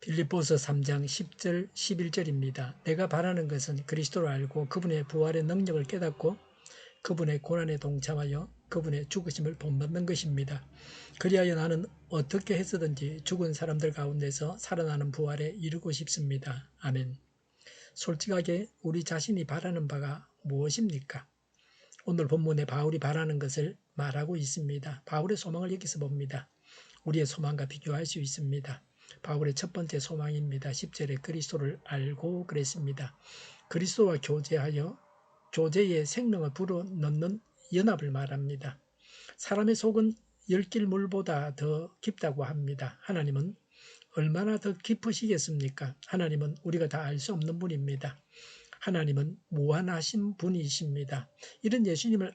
빌립보서 3장 10절 11절입니다. 내가 바라는 것은 그리스도를 알고 그분의 부활의 능력을 깨닫고 그분의 고난에 동참하여 그분의 죽으심을 본받는 것입니다. 그리하여 나는 어떻게 해서든지 죽은 사람들 가운데서 살아나는 부활에 이르고 싶습니다. 아멘. 솔직하게 우리 자신이 바라는 바가 무엇입니까? 오늘 본문에 바울이 바라는 것을 말하고 있습니다. 바울의 소망을 여기서 봅니다. 우리의 소망과 비교할 수 있습니다. 바울의 첫 번째 소망입니다. 10절에 그리스도를 알고 그랬습니다. 그리스도와 교제하여 교제의 생명을 불어넣는 연합을 말합니다. 사람의 속은 열길 물보다 더 깊다고 합니다. 하나님은 얼마나 더 깊으시겠습니까? 하나님은 우리가 다 알 수 없는 분입니다. 하나님은 무한하신 분이십니다. 이런 예수님을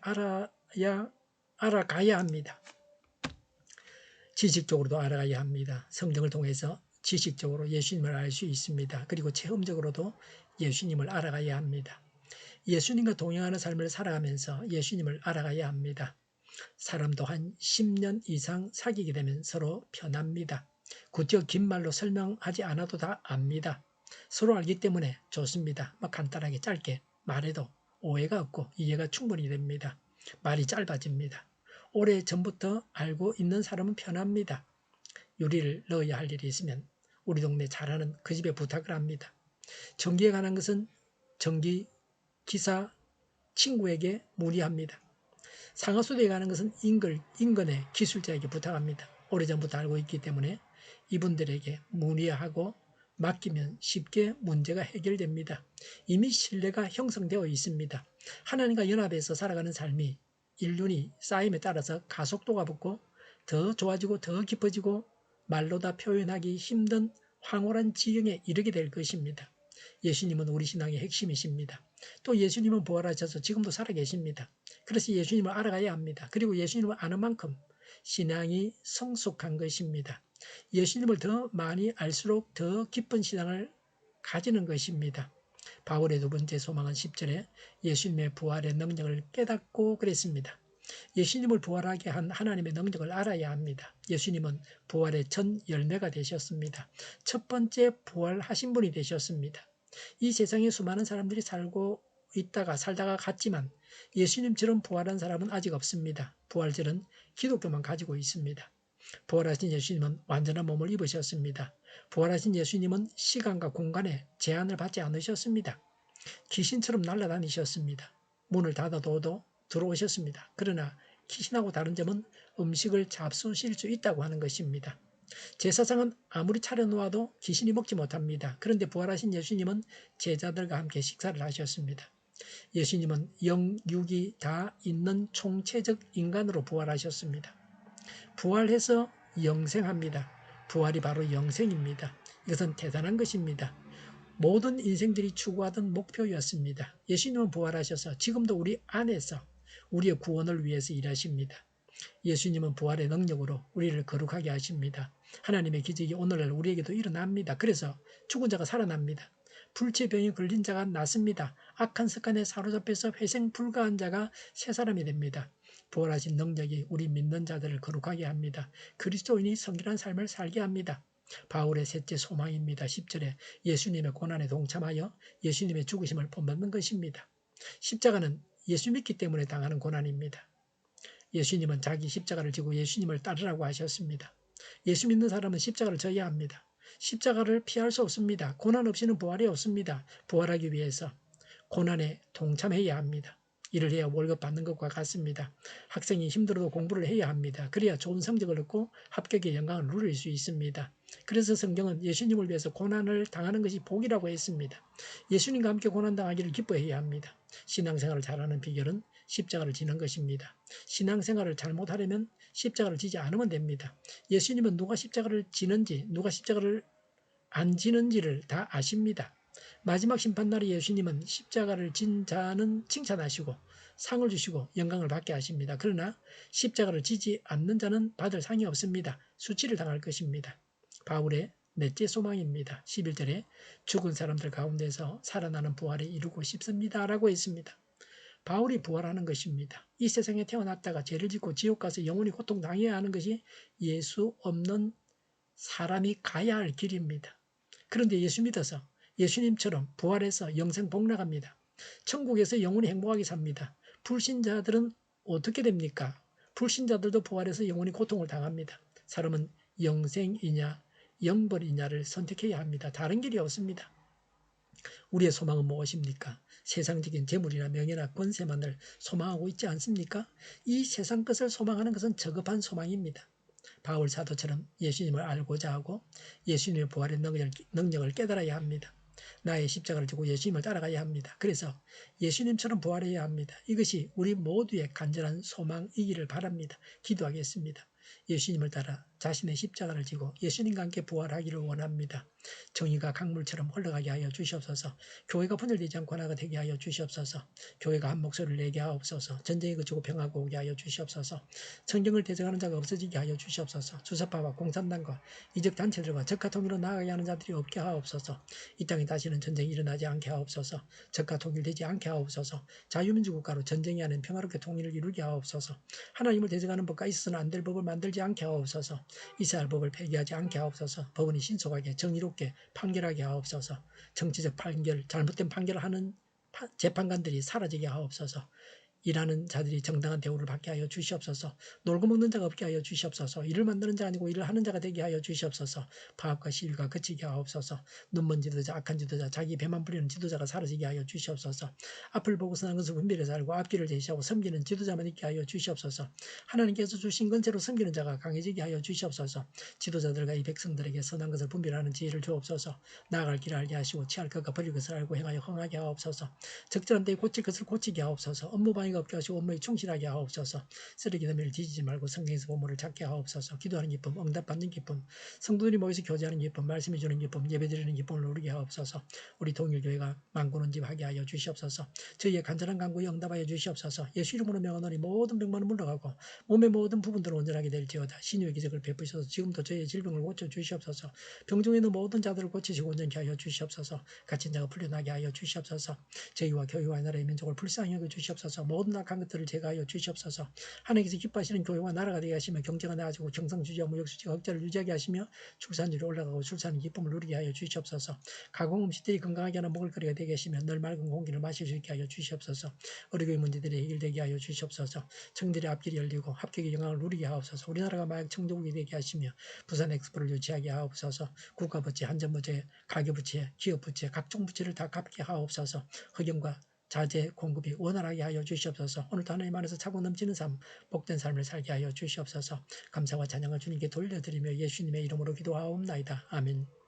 알아가야 합니다. 지식적으로도 알아가야 합니다. 성경을 통해서 지식적으로 예수님을 알 수 있습니다. 그리고 체험적으로도 예수님을 알아가야 합니다. 예수님과 동행하는 삶을 살아가면서 예수님을 알아가야 합니다. 사람도 한 10년 이상 사귀게 되면 서로 편합니다. 굳이 긴 말로 설명하지 않아도 다 압니다. 서로 알기 때문에 좋습니다. 간단하게 짧게 말해도 오해가 없고 이해가 충분히 됩니다. 말이 짧아집니다. 오래전부터 알고 있는 사람은 편합니다. 유리를 넣어야 할 일이 있으면 우리 동네 잘하는 그 집에 부탁을 합니다. 전기에 관한 것은 전기 기사 친구에게 문의합니다. 상하수도에 가는 것은 인근의 기술자에게 부탁합니다. 오래전부터 알고 있기 때문에 이분들에게 문의하고 맡기면 쉽게 문제가 해결됩니다. 이미 신뢰가 형성되어 있습니다. 하나님과 연합해서 살아가는 삶이 인륜이 쌓임에 따라서 가속도가 붙고 더 좋아지고 더 깊어지고 말로 다 표현하기 힘든 황홀한 지경에 이르게 될 것입니다. 예수님은 우리 신앙의 핵심이십니다. 또 예수님은 부활하셔서 지금도 살아계십니다. 그래서 예수님을 알아가야 합니다. 그리고 예수님을 아는 만큼 신앙이 성숙한 것입니다. 예수님을 더 많이 알수록 더 깊은 신앙을 가지는 것입니다. 바울의 두 번째 소망은 10절에 예수님의 부활의 능력을 깨닫고 그랬습니다. 예수님을 부활하게 한 하나님의 능력을 알아야 합니다. 예수님은 부활의 전 열매가 되셨습니다. 첫 번째 부활하신 분이 되셨습니다. 이 세상에 수많은 사람들이 살다가 갔지만 예수님처럼 부활한 사람은 아직 없습니다. 부활절은 기독교만 가지고 있습니다. 부활하신 예수님은 완전한 몸을 입으셨습니다. 부활하신 예수님은 시간과 공간에 제한을 받지 않으셨습니다. 귀신처럼 날아다니셨습니다. 문을 닫아둬도 들어오셨습니다. 그러나 귀신하고 다른 점은 음식을 잡수실 수 있다고 하는 것입니다. 제사상은 아무리 차려놓아도 귀신이 먹지 못합니다. 그런데 부활하신 예수님은 제자들과 함께 식사를 하셨습니다. 예수님은 영, 육이 다 있는 총체적 인간으로 부활하셨습니다. 부활해서 영생합니다. 부활이 바로 영생입니다. 이것은 대단한 것입니다. 모든 인생들이 추구하던 목표였습니다. 예수님은 부활하셔서 지금도 우리 안에서 우리의 구원을 위해서 일하십니다. 예수님은 부활의 능력으로 우리를 거룩하게 하십니다. 하나님의 기적이 오늘날 우리에게도 일어납니다. 그래서 죽은 자가 살아납니다. 불치병에 걸린 자가 낫습니다. 악한 습관에 사로잡혀서 회생 불가한 자가 새 사람이 됩니다. 부활하신 능력이 우리 믿는 자들을 거룩하게 합니다. 그리스도인이 성결한 삶을 살게 합니다. 바울의 셋째 소망입니다. 10절에 예수님의 고난에 동참하여 예수님의 죽으심을 본받는 것입니다. 십자가는 예수 믿기 때문에 당하는 고난입니다. 예수님은 자기 십자가를 지고 예수님을 따르라고 하셨습니다. 예수 믿는 사람은 십자가를 져야 합니다. 십자가를 피할 수 없습니다. 고난 없이는 부활이 없습니다. 부활하기 위해서 고난에 동참해야 합니다. 일을 해야 월급 받는 것과 같습니다. 학생이 힘들어도 공부를 해야 합니다. 그래야 좋은 성적을 얻고 합격의 영광을 누릴 수 있습니다. 그래서 성경은 예수님을 위해서 고난을 당하는 것이 복이라고 했습니다. 예수님과 함께 고난당하기를 기뻐해야 합니다. 신앙생활을 잘하는 비결은 십자가를 지는 것입니다. 신앙생활을 잘못하려면 십자가를 지지 않으면 됩니다. 예수님은 누가 십자가를 지는지 누가 십자가를 안 지는지를 다 아십니다. 마지막 심판날에 예수님은 십자가를 진 자는 칭찬하시고 상을 주시고 영광을 받게 하십니다. 그러나 십자가를 지지 않는 자는 받을 상이 없습니다. 수치를 당할 것입니다. 바울의 넷째 소망입니다. 11절에 죽은 사람들 가운데서 살아나는 부활에 이루고 싶습니다. 라고 했습니다. 바울이 부활하는 것입니다. 이 세상에 태어났다가 죄를 짓고 지옥 가서 영원히 고통당해야 하는 것이 예수 없는 사람이 가야 할 길입니다. 그런데 예수 믿어서 예수님처럼 부활해서 영생 복락합니다. 천국에서 영원히 행복하게 삽니다. 불신자들은 어떻게 됩니까? 불신자들도 부활해서 영원히 고통을 당합니다. 사람은 영생이냐 영벌이냐를 선택해야 합니다. 다른 길이 없습니다. 우리의 소망은 무엇입니까? 세상적인 재물이나 명예나 권세만을 소망하고 있지 않습니까? 이 세상 것을 소망하는 것은 저급한 소망입니다. 바울 사도처럼 예수님을 알고자 하고 예수님의 부활의 능력을 깨달아야 합니다. 나의 십자가를 지고 예수님을 따라가야 합니다. 그래서 예수님처럼 부활해야 합니다. 이것이 우리 모두의 간절한 소망이기를 바랍니다. 기도하겠습니다. 예수님을 따라 자신의 십자가를 지고 예수님과 함께 부활하기를 원합니다. 정의가 강물처럼 흘러가게 하여 주시옵소서. 교회가 분열되지 않고 하나가 되게 하여 주시옵소서. 교회가 한 목소리를 내게 하옵소서. 전쟁이 그치고 평화가 오게 하여 주시옵소서. 성경을 대적하는 자가 없어지게 하여 주시옵소서. 주사파와 공산당과 이적단체들과 적과 통일로 나아가게 하는 자들이 없게 하옵소서. 이 땅에 다시는 전쟁이 일어나지 않게 하옵소서. 적과 통일되지 않게 하옵소서. 자유민주국가로 전쟁이 아닌 평화롭게 통일을 이루게 하옵소서. 하나님을 대적하는 법과 있어서는 안 될 법을 만들지 않게 하옵소서. 이스라엘 법을 폐기하지 않게 하옵소서. 법원이 신속하게 정의롭게 판결하게 하옵소서. 정치적 판결, 잘못된 판결을 하는 재판관들이 사라지게 하옵소서. 일하는 자들이 정당한 대우를 받게 하여 주시옵소서. 놀고 먹는 자가 없게 하여 주시옵소서. 일을 만드는 자 아니고 일을 하는 자가 되게 하여 주시옵소서. 파업과 시위가 그치게 하옵소서. 눈먼 지도자, 악한 지도자, 자기 배만 부리는 지도자가 사라지게 하여 주시옵소서. 앞을 보고 선한 것을 분별해서 알고 앞길을 제시하고 섬기는 지도자만 있게 하여 주시옵소서. 하나님께서 주신 건세로 섬기는 자가 강해지게 하여 주시옵소서. 지도자들과 이 백성들에게 선한 것을 분별하는 지혜를 주옵소서. 나아갈 길을 알게 하시고 취할 것과 버릴 것을 알고 행하여 흥하게 하옵소서. 적절한 때에 고칠 것을 고치게 하옵소서. 업무 방해가 없게 하시고 업무에 충실하게 하옵소서. 쓰레기 더미를 뒤지지 말고 성경에서 보물을 찾게 하옵소서. 기도하는 기쁨, 응답받는 기쁨, 성도들이 모여서 교제하는 기쁨, 말씀해 주는 기쁨, 예배드리는 기쁨을 누리게 하옵소서. 우리 동일교회가 만군원집하게 하여 주시옵소서. 저희의 간절한 간구에 응답하여 주시옵소서. 예수 이름으로 명하노니 모든 병만은 물러가고 몸의 모든 부분들은 온전하게 될지어다. 신유의 기적을 베푸셔서 지금도 저희의 질병을 고쳐 주시옵소서. 병중에 있는 모든 자들을 고치시고 온전케 하여 주시옵소서. 갇힌 자가 풀려나게 하여 주시옵소서. 저희와 교회와 나라의 민족을 불쌍히 여겨 주시옵소서. 모든 악한 것들을 제거하여 주시옵소서. 하나님께서 기뻐하시는 교회와 나라가 되게 하시며 경제가 나아지고 경상주지와 무역수지가 억제를 유지하게 하시며 출산율이 올라가고 출산의 기쁨을 누리게 하여 주시옵소서. 가공음식들이 건강하게 하는 먹을거리가 되게 하시며 늘 맑은 공기를 마실 수 있게 하여 주시옵소서. 의료의 문제들이 해결되게 하여 주시옵소서. 청들의 앞길이 열리고 합격의 영광을 누리게 하옵소서. 우리나라가 마약 청정국이 되게 하시며 부산 엑스포를 유치하게 하옵소서. 국가부채, 한전부채, 가계부채, 기업부채, 각종 부채를 다 갚게 하옵소서. 흑연과 자재 공급이 원활하게 하여 주시옵소서. 오늘도 하나님 안에서 차고 넘치는 삶, 복된 삶을 살게 하여 주시옵소서. 감사와 찬양을 주님께 돌려드리며 예수님의 이름으로 기도하옵나이다. 아멘.